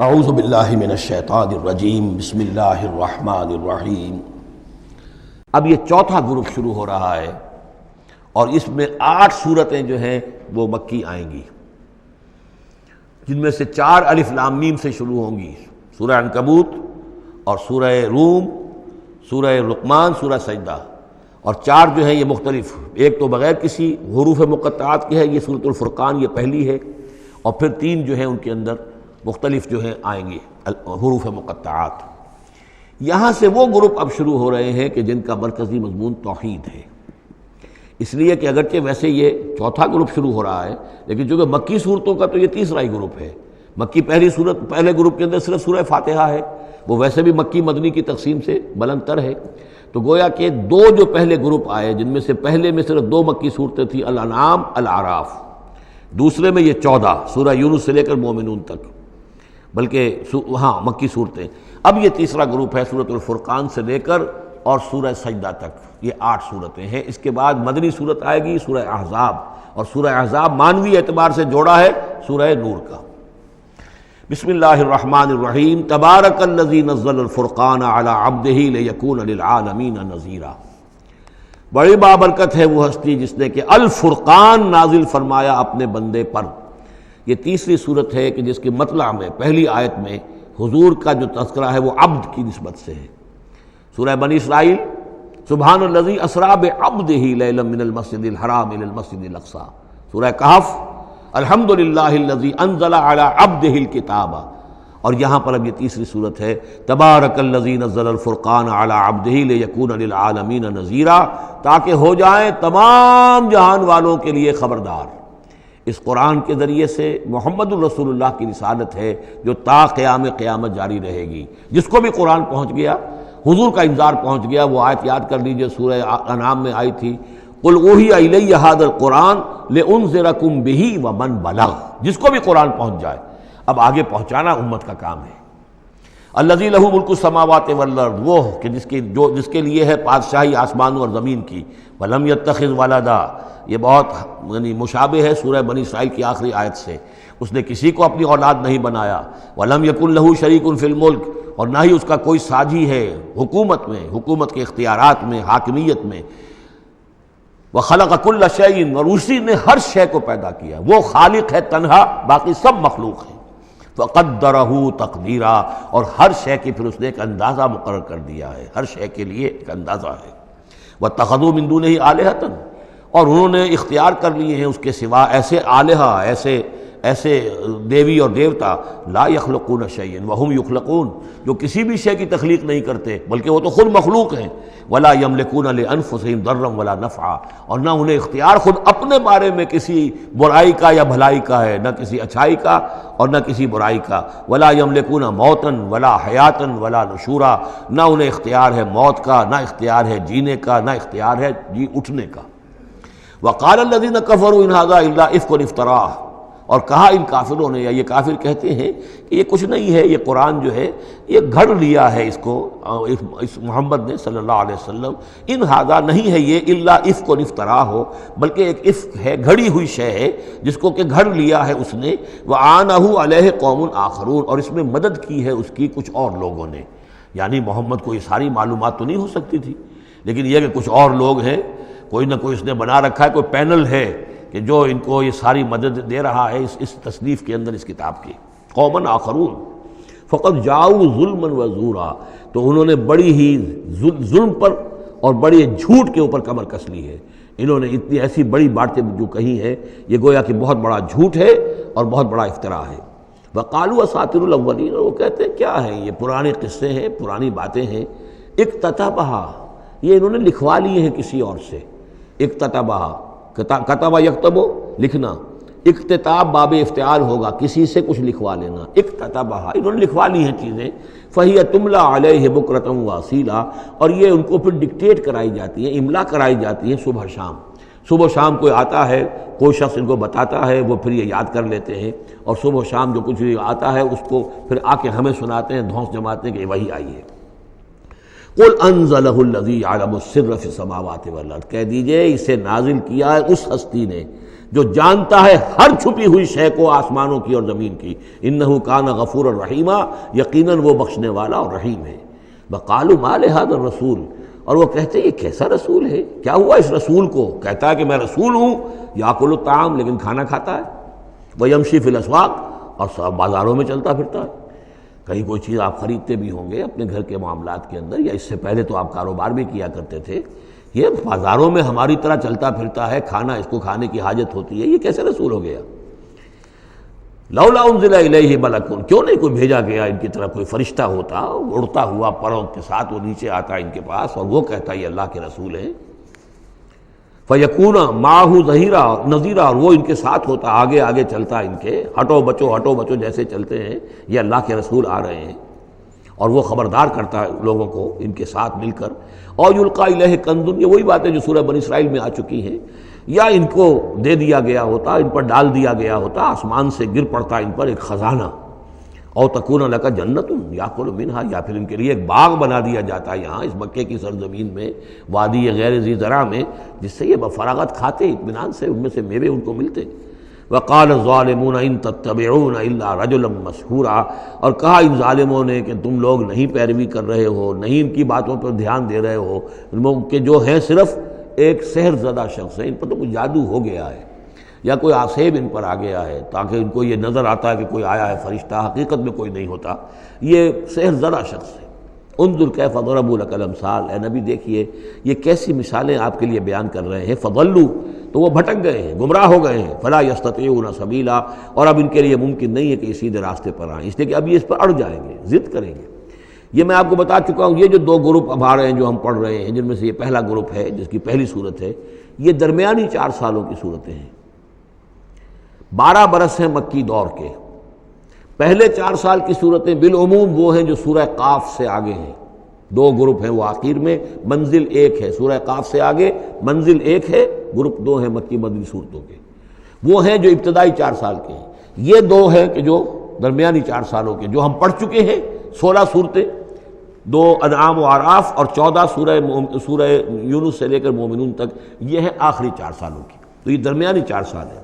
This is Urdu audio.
اعوذ باللہ من الشیطان الرجیم بسم اللہ الرحمن الرحیم۔ اب یہ چوتھا گروپ شروع ہو رہا ہے اور اس میں 8 سورتیں جو ہیں وہ مکی آئیں گی، جن میں سے 4 الف لام میم سے شروع ہوں گی، سورہ عنکبوت اور سورہ روم، سورہ لقمان، سورہ سجدہ، اور 4 جو ہیں یہ مختلف، ایک تو بغیر کسی حروف مقطعات کی ہے، یہ سورۃ الفرقان، یہ پہلی ہے، اور پھر 3 جو ہیں ان کے اندر مختلف جو ہیں آئیں گے حروف مقطعات۔ یہاں سے وہ گروپ اب شروع ہو رہے ہیں کہ جن کا مرکزی مضمون توحید ہے، اس لیے کہ اگرچہ ویسے یہ چوتھا گروپ شروع ہو رہا ہے، لیکن چونکہ مکی صورتوں کا تو یہ تیسرا ہی گروپ ہے۔ مکی پہلے گروپ کے اندر صرف سورہ فاتحہ ہے، وہ ویسے بھی مکی مدنی کی تقسیم سے بلند تر ہے، تو گویا کہ 2 جو پہلے گروپ آئے، جن میں سے پہلے میں صرف 2 مکی صورتیں تھیں، الانعام، الاعراف، دوسرے میں یہ 14 سورہ یونس سے لے کر مومنون تک، بلکہ مکی صورتیں۔ اب یہ تیسرا گروپ ہے سورۃ الفرقان سے لے کر اور سورہ سجدہ تک، یہ 8 صورتیں ہیں۔ اس کے بعد مدنی صورت آئے گی سورہ احزاب، اور سورہ احزاب مانوی اعتبار سے جوڑا ہے سورہ نور کا۔ بسم اللہ الرحمن الرحیم، تبارک الذی نزل الفرقان علی عبدہ لیکون للعالمین نذیرا۔ بڑی بابرکت ہے وہ ہستی جس نے کہ الفرقان نازل فرمایا اپنے بندے پر۔ یہ تیسری صورت ہے کہ جس کی مطلع میں پہلی آیت میں حضور کا جو تذکرہ ہے وہ عبد کی نسبت سے ہے۔ سورہ بنی اسرائیل، سبحان الذی اسریٰ بعبدہ لیلا من المسجد الحرام الی المسجد الاقصی۔ سورہ کہف، الحمد للہ الذی انزل علی عبدہ الکتاب، اور یہاں پر اب یہ تیسری صورت ہے تبارک الذی نزل الفرقان علی عبدہ لیکون للعالمین نذیرا، تاکہ ہو جائیں تمام جہان والوں کے لیے خبردار۔ اس قرآن کے ذریعے سے محمد الرسول اللہ کی رسالت ہے جو تا قیامت جاری رہے گی۔ جس کو بھی قرآن پہنچ گیا، حضور کا انذار پہنچ گیا، وہ آیت یاد کر لیجئے سورہ انعام میں آئی تھی، قل اوحی الی ھذا القرآن لانذرکم بہ ومن بلغ۔ جس کو بھی قرآن پہنچ جائے، اب آگے پہنچانا امت کا کام ہے۔ الذی لہ ملک السماوات والارض، وہ کہ جس کے لیے ہے بادشاہی آسمانوں اور زمین کی، ولم یتخذ ولدا، یہ بہت مشابہ ہے سورہ بنی اسرائیل کی آخری آیت سے، اس نے کسی کو اپنی اولاد نہیں بنایا، ولم یکن لہ شریک فی الملک، اور نہ ہی اس کا کوئی ساجی ہے حکومت میں، حکومت کے اختیارات میں، حاکمیت میں، وخلق کل شیء، اور اسی نے ہر شے کو پیدا کیا، وہ خالق ہے تنہا، باقی سب مخلوق ہیں، فقدرہ تقدیرا، اور ہر شے کی پھر اس نے ایک اندازہ مقرر کر دیا ہے، ہر شے کے لیے ایک اندازہ ہے۔ واتخذوا من دونہ آلہۃ، اور انہوں نے اختیار کر لیے ہیں اس کے سوا ایسے آلہہ، ایسے دیوی اور دیوتا، لا یخلقون شیئا وہم یخلقون، جو کسی بھی شے کی تخلیق نہیں کرتے بلکہ وہ تو خود مخلوق ہیں، ولا یملکون لانفسہم ضرا ولا نفعا، اور نہ انہیں اختیار خود اپنے بارے میں کسی برائی کا یا بھلائی کا ہے، نہ کسی اچھائی کا اور نہ کسی برائی کا، ولا یملکون موتا ولا حیاتا ولا نشورا، نہ انہیں اختیار ہے موت کا، نہ اختیار ہے جینے کا، نہ اختیار ہے جی اٹھنے کا۔ وقال الذین کفروا ان ھذا الا افک افتراہ، اور کہا ان کافروں نے، یا یہ کافر کہتے ہیں کہ یہ کچھ نہیں ہے، یہ قرآن جو ہے یہ گھڑ لیا ہے، اس کو اس محمد نے صلی اللہ علیہ وسلم، ان ھذا نہیں ہے یہ الا افک افتراہ ہو، بلکہ ایک افک ہے، گھڑی ہوئی شے ہے جس کو کہ گھڑ لیا ہے اس نے، وعانہ علیہ قوم آخرون، اور اس میں مدد کی ہے اس کی کچھ اور لوگوں نے۔ یعنی محمد کو یہ ساری معلومات تو نہیں ہو سکتی تھی، لیکن یہ کہ کچھ اور لوگ ہیں، کوئی نہ کوئی اس نے بنا رکھا ہے، کوئی پینل ہے کہ جو ان کو یہ ساری مدد دے رہا ہے اس تصنیف کے اندر، اس کتاب کی۔ قومن آخرون فقد جاؤوا ظلما وزورا، تو انہوں نے بڑی ہی ظلم پر اور بڑے جھوٹ کے اوپر کمر کس لی ہے، انہوں نے اتنی ایسی بڑی باتیں جو کہی ہیں، یہ گویا کہ بہت بڑا جھوٹ ہے اور بہت بڑا افتراء ہے۔ وقالوا اساطیر الاولین، وہ کہتے ہیں کیا ہیں یہ پرانے قصے ہیں، پرانی باتیں ہیں، اکتتبھا، یہ انہوں نے لکھوا لیے ہیں کسی اور سے۔ اکتتبھا، کتب یکتب، لکھنا، اکتتاب باب افتعال ہوگا، کسی سے کچھ لکھوا لینا، اکتتبھا، انہوں نے لکھوا لی ہیں چیزیں، فہی تملی علیہ بکرۃ واصیلا، اور یہ ان کو پھر ڈکٹیٹ کرائی جاتی ہیں، املا کرائی جاتی ہیں صبح شام۔ صبح شام کوئی آتا ہے، کوئی شخص ان کو بتاتا ہے، وہ پھر یہ یاد کر لیتے ہیں، اور صبح شام جو کچھ آتا ہے اس کو پھر آ کے ہمیں سناتے ہیں، دھونس جماتے ہیں کہ وہی آئی ہے۔ قل انزلہ الذی یعلم السر فی السماوات والارض، کہہ دیجئے اسے نازل کیا ہے اس ہستی نے جو جانتا ہے ہر چھپی ہوئی شے کو آسمانوں کی اور زمین کی، انہ کان غفور الرحیمہ، یقیناً وہ بخشنے والا اور رحیم ہے۔ وقالوا ما لهذا الرسول، اور وہ کہتے ہیں یہ کیسا رسول ہے، کیا ہوا اس رسول کو، کہتا ہے کہ میں رسول ہوں، یاکل الطعام، لیکن کھانا کھاتا ہے، ویمشی فی الاسواق، اور بازاروں میں چلتا پھرتا ہے۔ کہیں کوئی چیز آپ خریدتے بھی ہوں گے اپنے گھر کے معاملات کے اندر، یا اس سے پہلے تو آپ کاروبار بھی کیا کرتے تھے، یہ بازاروں میں ہماری طرح چلتا پھرتا ہے، کھانا اس کو کھانے کی حاجت ہوتی ہے، یہ کیسے رسول ہو گیا؟ لولا انزل الیہ ملک، کیوں نہیں کوئی بھیجا گیا ان کی طرف کوئی فرشتہ ہوتا، اڑتا ہوا پروں کے ساتھ وہ نیچے آتا ان کے پاس اور وہ کہتا یہ اللہ کے رسول ہیں۔ فیکون معہ ظہیرا، نذیرا، اور وہ ان کے ساتھ ہوتا، آگے آگے چلتا ان کے، ہٹو بچو جیسے چلتے ہیں، یہ اللہ کے رسول آ رہے ہیں، اور وہ خبردار کرتا ہے لوگوں کو ان کے ساتھ مل کر۔ اور یلقا الیہ کنز، یہ وہی باتیں جو سورہ بنی اسرائیل میں آ چکی ہیں، یا ان کو دے دیا گیا ہوتا، ان پر ڈال دیا گیا ہوتا، آسمان سے گر پڑتا ان پر ایک خزانہ، او تکون لک جنت یاکل منہا، یا پھر ان کے لیے ایک باغ بنا دیا جاتا ہے یہاں اس مکے کی سرزمین میں، وادی غیر ذی زرع میں، جس سے یہ بفراغت کھاتے اطمینان سے، ان میں سے میوے ان کو ملتے۔ وقال الظالمون ان تتبعون الا رجلا مسحورا، اور کہا ان ظالموں نے کہ تم لوگ نہیں پیروی کر رہے ہو، نہیں ان کی باتوں پر دھیان دے رہے ہو، کہ جو ہیں صرف ایک سحر زدہ شخص ہے، ان پر تو کچھ جادو ہو گیا ہے، یا کوئی آسیب ان پر آ گیا ہے، تاکہ ان کو یہ نظر آتا ہے کہ کوئی آیا ہے فرشتہ، حقیقت میں کوئی نہیں ہوتا، یہ سحر زدہ شخص ہے۔ انظر کیف ضربوا لک الامثال، اے نبی دیکھیے یہ کیسی مثالیں آپ کے لیے بیان کر رہے ہیں، فضلوا، تو وہ بھٹک گئے ہیں، گمراہ ہو گئے ہیں، فلا یستطیعون سبیلا، اور اب ان کے لیے ممکن نہیں ہے کہ یہ سیدھے راستے پر آئیں، اس لیے کہ اب یہ اس پر اڑ جائیں گے، ضد کریں گے۔ یہ میں آپ کو بتا چکا ہوں، یہ جو دو گروپ اب آ رہے ہیں جو ہم پڑھ رہے ہیں، جن میں سے یہ پہلا گروپ ہے جس کی پہلی صورت ہے، یہ درمیانی 4 سالوں کی صورتیں ہیں، 12 برس ہیں مکی دور کے۔ پہلے 4 سال کی صورتیں بالعموم وہ ہیں جو سورہ قاف سے آگے ہیں، 2 گروپ ہیں وہ آخر میں، منزل 1 ہے، سورہ قاف سے آگے منزل 1 ہے، گروپ 2 ہیں مکی مدنی صورتوں کے، وہ ہیں جو ابتدائی 4 سال کے ہیں۔ یہ 2 ہیں کہ جو درمیانی 4 سالوں کے، جو ہم پڑھ چکے ہیں 16 صورتیں، 2 انعام و اعراف اور 14 سورہ یونس سے لے کر مومنون تک، یہ ہیں آخری 4 سالوں کی، تو یہ درمیانی 4 سال ہیں۔